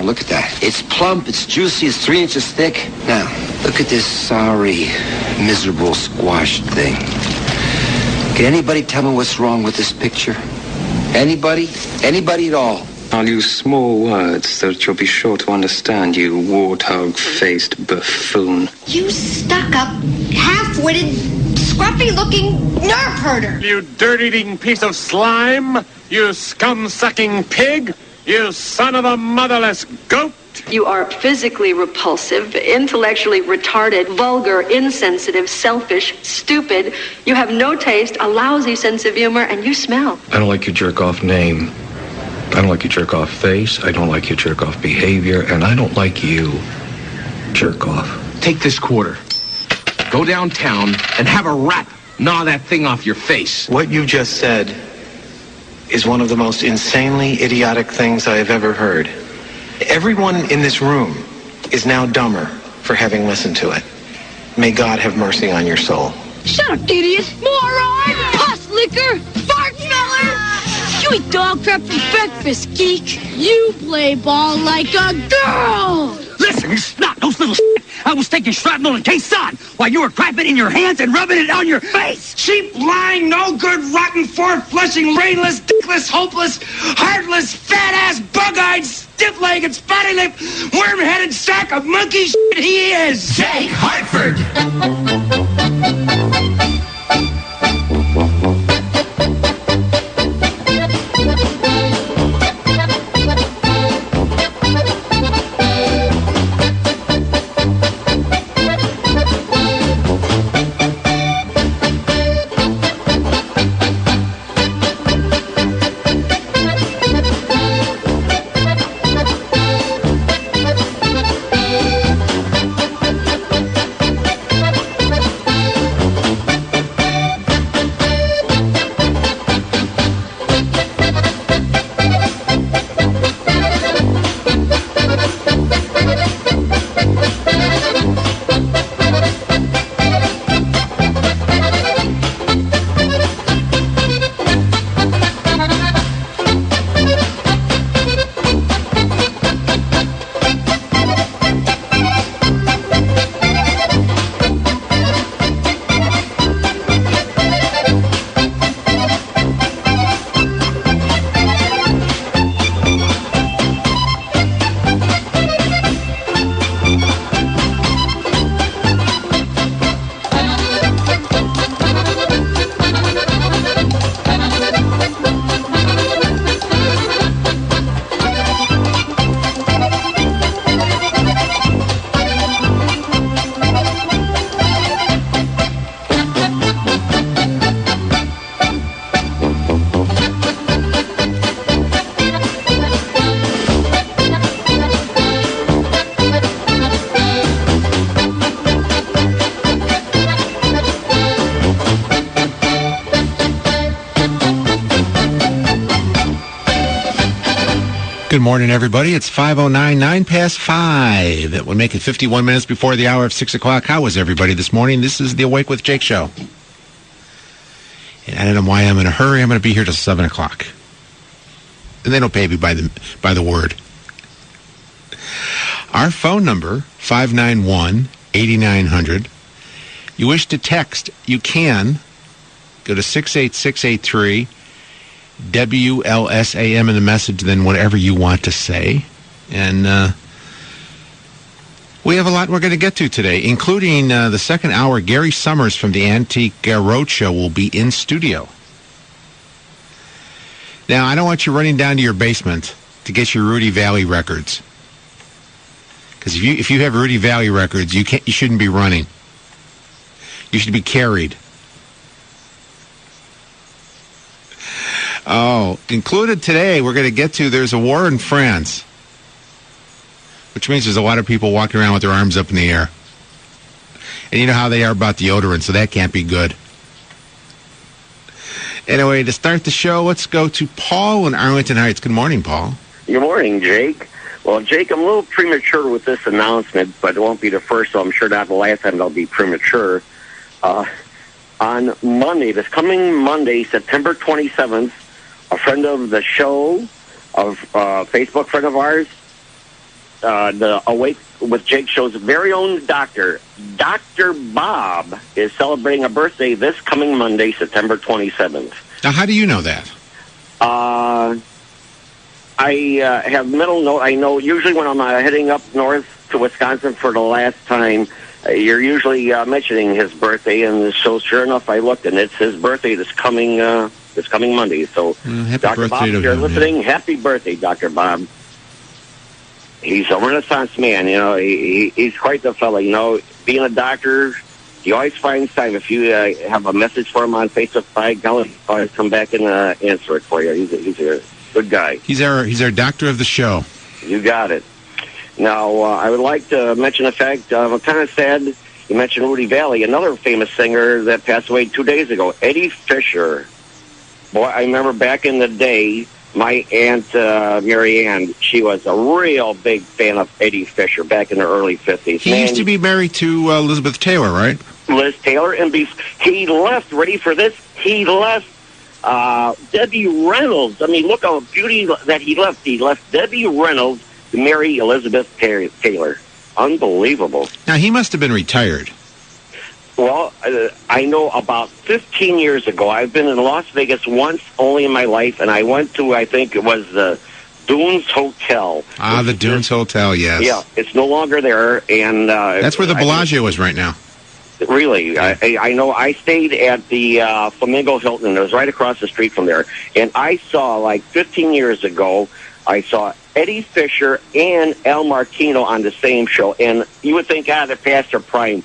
look at that. It's plump, it's juicy, it's 3 inches thick. Now, look at this sorry, miserable squashed thing. Can anybody tell me what's wrong with this picture? Anybody? Anybody at all? I'll use small words so that you'll be sure to understand, you warthog-faced buffoon. You stuck-up, half-witted, scruffy-looking nerve herder. You dirt-eating piece of slime. You scum-sucking pig. You son of a motherless goat. You are physically repulsive, intellectually retarded, vulgar, insensitive, selfish, stupid. You have no taste, a lousy sense of humor, and you smell. I don't like your jerk-off name. I don't like your jerk-off face. I don't like your jerk-off behavior. And I don't like you, jerk-off. Take this quarter. Go downtown and have a rat gnaw that thing off your face. What you just said is one of the most insanely idiotic things I have ever heard. Everyone in this room is now dumber for having listened to it. May God have mercy on your soul. Shut up, idiot! Moron! Puss licker! Fart smeller! You eat dog crap for breakfast, geek! You play ball like a girl! Listen, you snot-nosed little shit! I was taking shrapnel and K-Son while you were crapping in your hands and rubbing it on your face! Cheap, lying, no good, rotten, four-flushing, brainless, dickless, hopeless, heartless, fat-ass, bug-eyed, stiff-legged, spotty-lipped, worm-headed sack of monkey shit he is! Jake Hartford! Good morning, everybody. It's 5:09, 9 past 5. That would make it 51 minutes before the hour of 6 o'clock. How was everybody this morning? This is the Awake with Jake show. And I don't know why I'm in a hurry. I'm going to be here till 7 o'clock. And they don't pay me by the word. Our phone number, 591-8900. You wish to text, you can. Go to 68683. WLSAM in the message, then whatever you want to say. And we have a lot we're going to get to today, including the second hour. Gary Summers from the Antique Roadshow will be in studio. Now, I don't want you running down to your basement to get your Rudy Valley records. Because if you have Rudy Valley records, you shouldn't be running. You should be carried. Oh, included today, we're going to get to, there's a war in France, which means there's a lot of people walking around with their arms up in the air. And you know how they are about deodorant, so that can't be good. Anyway, to start the show, let's go to Paul in Arlington Heights. Good morning, Paul. Good morning, Jake. Well, Jake, I'm a little premature with this announcement, but it won't be the first, so I'm sure not the last time I'll be premature. On Monday, this coming Monday, September 27th, a friend of the show, a Facebook friend of ours, the Awake with Jake show's very own doctor, Dr. Bob, is celebrating a birthday this coming Monday, September 27th. Now, how do you know that? I have middle note. I know usually when I'm heading up north to Wisconsin for the last time, you're usually mentioning his birthday, and so sure enough, I looked, and it's his birthday this coming Monday. So, happy Dr. Bob, if you're listening, happy birthday, Dr. Bob. He's a Renaissance man, you know. He's quite the fella, you know. Being a doctor, he always finds time. If you have a message for him on Facebook, by golly, he'll always come back and answer it for you. He's a good guy. He's our doctor of the show. You got it. Now, I would like to mention the fact, I'm kind of sad you mentioned Rudy Valley, another famous singer that passed away 2 days ago, Eddie Fisher. Boy, I remember back in the day, my Aunt Mary Ann, she was a real big fan of Eddie Fisher back in the early 50s. He used to be married to Elizabeth Taylor, right? Liz Taylor, and he left, ready for this, he left Debbie Reynolds. I mean, look how beauty that he left. He left Debbie Reynolds to marry Elizabeth Taylor. Unbelievable. Now, he must have been retired. Well, I know about 15 years ago, I've been in Las Vegas once only in my life, and I went to, I think it was the Dunes Hotel. Ah, the Dunes Hotel, yes. Yeah, it's no longer there, and... that's where the Bellagio is right now. Really? I know. I stayed at the Flamingo Hilton. It was right across the street from there, and I saw, like 15 years ago, I saw Eddie Fisher and Al Martino on the same show, and you would think, they're past their prime.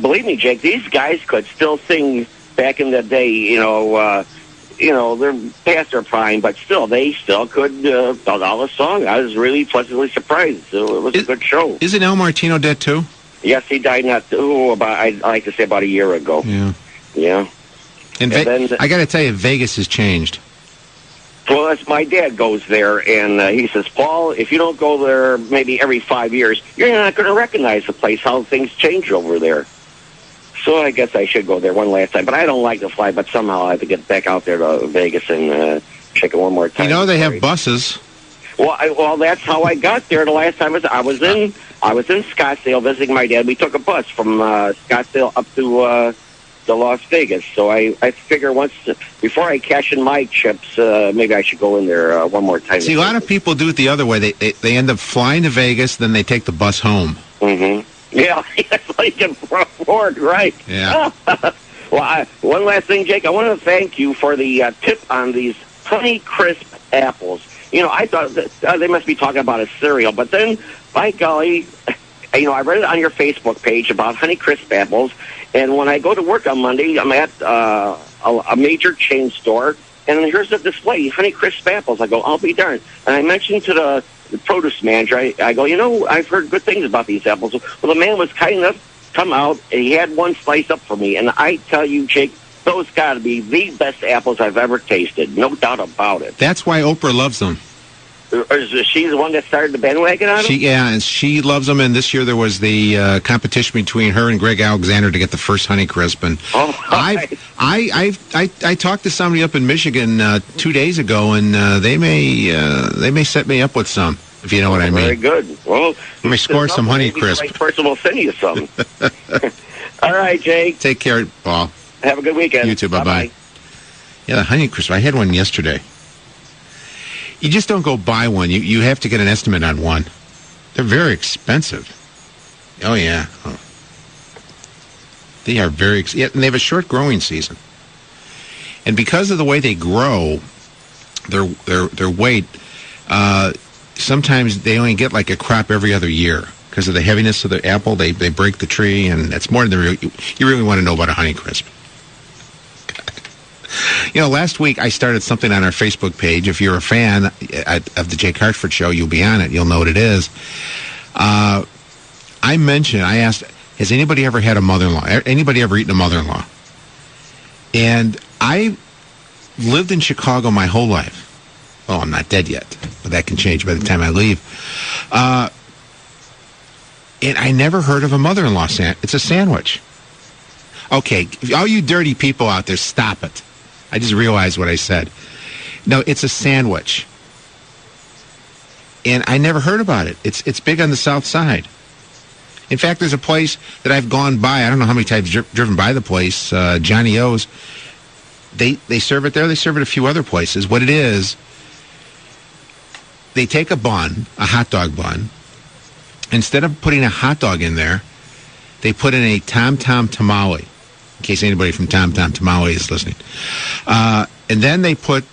Believe me, Jake, these guys could still sing back in the day, they're past their prime, but still, they still could belt out a song. I was really pleasantly surprised. So it was a good show. Isn't El Martino dead, too? Yes, he died I'd like to say about a year ago. Yeah. Yeah. And I got to tell you, Vegas has changed. Well, that's my dad goes there, and he says, Paul, if you don't go there maybe every 5 years, you're not going to recognize the place, how things change over there. So I guess I should go there one last time. But I don't like to fly, but somehow I have to get back out there to Vegas and check it one more time. You know, they have buses. Well, that's how I got there the last time. I was in Scottsdale visiting my dad. We took a bus from Scottsdale up to Las Vegas. So I figure before I cash in my chips, maybe I should go in there one more time. See, a lot of people do it the other way. They end up flying to Vegas, then they take the bus home. Mm-hmm. Yeah, it's like in Fort, right? Yeah. Well, one last thing, Jake. I want to thank you for the tip on these Honey Crisp apples. You know, I thought that, they must be talking about a cereal, but then, by golly, I read it on your Facebook page about Honey Crisp apples, and when I go to work on Monday, I'm at a major chain store, and here's the display, Honey Crisp apples. I go, I'll be darned. And I mentioned to the produce manager, I go, I've heard good things about these apples. Well, the man was kind enough to come out, and he had one slice up for me, and I tell you, Jake, those got to be the best apples I've ever tasted, no doubt about it. That's why Oprah loves them. Is she the one that started the bandwagon on them? And she loves them. And this year there was the competition between her and Greg Alexander to get the first Honey Crisp. And I talked to somebody up in Michigan 2 days ago, and they may set me up with some, if you know what I mean. Very good. Well, let me score some Honey Crisp. The right person will send you some. All right, Jake. Take care, Paul. Have a good weekend. You too. Bye-bye. Yeah, the Honey Crisp. I had one yesterday. You just don't go buy one. You have to get an estimate on one. They're very expensive. Oh, yeah. Oh. They are very and they have a short growing season. And because of the way they grow, their weight, sometimes they only get like a crop every other year. Because of the heaviness of the apple, they break the tree, and that's more than you really want to know about a Honey Crisp. Last week I started something on our Facebook page. If you're a fan of the Jake Hartford Show, you'll be on it. You'll know what it is. I asked, has anybody ever had a mother-in-law? Anybody ever eaten a mother-in-law? And I lived in Chicago my whole life. Well, I'm not dead yet, but that can change by the time I leave. And I never heard of a mother-in-law sandwich. It's a sandwich. Okay, all you dirty people out there, stop it. I just realized what I said. No, it's a sandwich. And I never heard about it. It's big on the south side. In fact, there's a place that I've gone by. I don't know how many times driven by the place, Johnny O's. They serve it there. They serve it a few other places. What it is, they take a bun, a hot dog bun. Instead of putting a hot dog in there, they put in a Tom Tom tamale, in case anybody from Tom Tom Tamale is listening. And then they put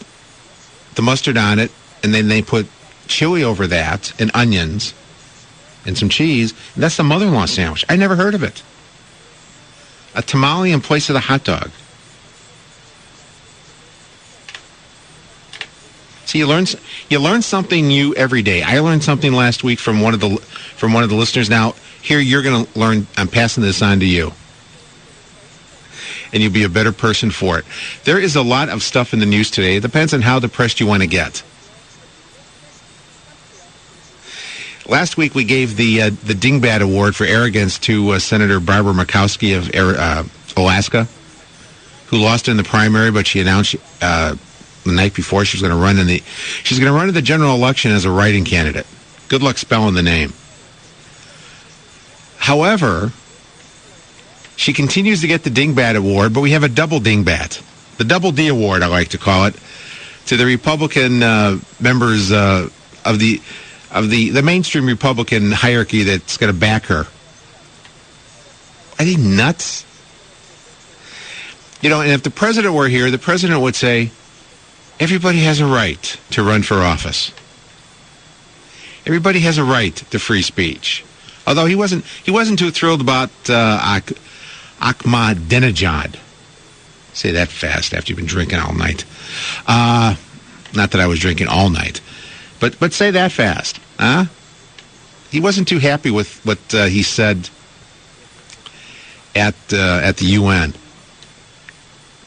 the mustard on it, and then they put chili over that, and onions, and some cheese. And that's the mother-in-law sandwich. I never heard of it. A tamale in place of the hot dog. See, you learn something new every day. I learned something last week from one of the listeners. Now, here you're going to learn. I'm passing this on to you, and you'll be a better person for it. There is a lot of stuff in the news today. It depends on how depressed you want to get. Last week we gave the Dingbat Award for arrogance to Senator Barbara Murkowski of Alaska, who lost in the primary, but she announced the night before she's going to run in the general election as a write-in candidate. Good luck spelling the name. However, she continues to get the Dingbat Award, but we have a double Dingbat, the Double D Award, I like to call it, to the Republican members of the mainstream Republican hierarchy that's going to back her. Are they nuts? You know, and if the president were here, the president would say, everybody has a right to run for office. Everybody has a right to free speech. Although he wasn't too thrilled about Ahmadinejad. Say that fast after you've been drinking all night. Not that I was drinking all night. But say that fast, huh? He wasn't too happy with what he said at the UN,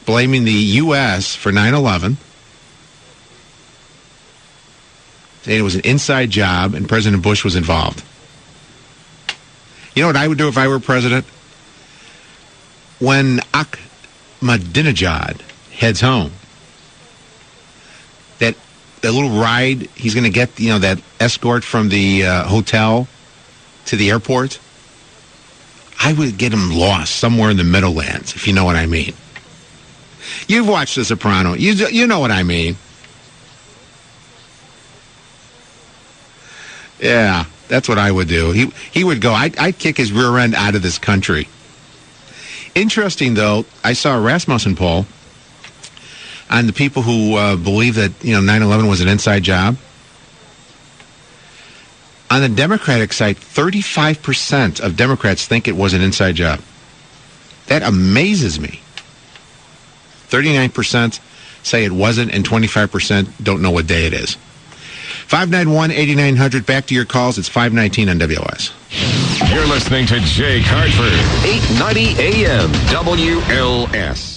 blaming the U.S. for 9/11, saying it was an inside job and President Bush was involved. You know what I would do if I were president? When Ahmadinejad heads home, that little ride he's going to get, that escort from the hotel to the airport, I would get him lost somewhere in the Meadowlands, if you know what I mean. You've watched The Sopranos. You know what I mean. Yeah, that's what I would do. He would go. I'd kick his rear end out of this country. Interesting, though, I saw a Rasmussen poll on the people who believe that 9/11 was an inside job. On the Democratic side, 35% of Democrats think it was an inside job. That amazes me. 39% say it wasn't, and 25% don't know what day it is. 591-8900, back to your calls. It's 519 on WLS. You're listening to Jake Hartford, 890 AM WLS.